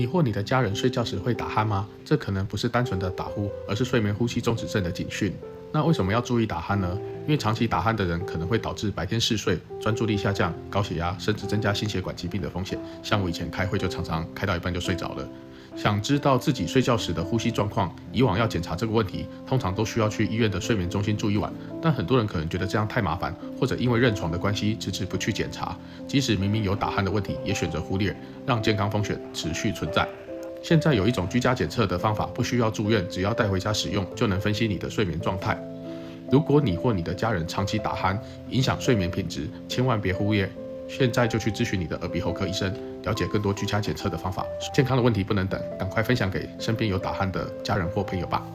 你或你的家人睡觉时会打鼾吗？这可能不是单纯的打呼，而是睡眠呼吸中止症的警讯。那为什么要注意打鼾呢？因为长期打鼾的人可能会导致白天嗜睡、专注力下降、高血压，甚至增加心血管疾病的风险。像我以前开会就常常开到一半就睡着了。想知道自己睡觉时的呼吸状况，以往要检查这个问题，通常都需要去医院的睡眠中心住一晚。但很多人可能觉得这样太麻烦，或者因为认床的关系，迟迟不去检查。即使明明有打鼾的问题，也选择忽略，让健康风险持续存在。现在有一种居家检测的方法，不需要住院，只要带回家使用，就能分析你的睡眠状态。如果你或你的家人长期打鼾，影响睡眠品质，千万别忽略。现在就去咨询你的耳鼻喉科医生，了解更多居家检测的方法。健康的问题不能等，赶快分享给身边有打鼾的家人或朋友吧。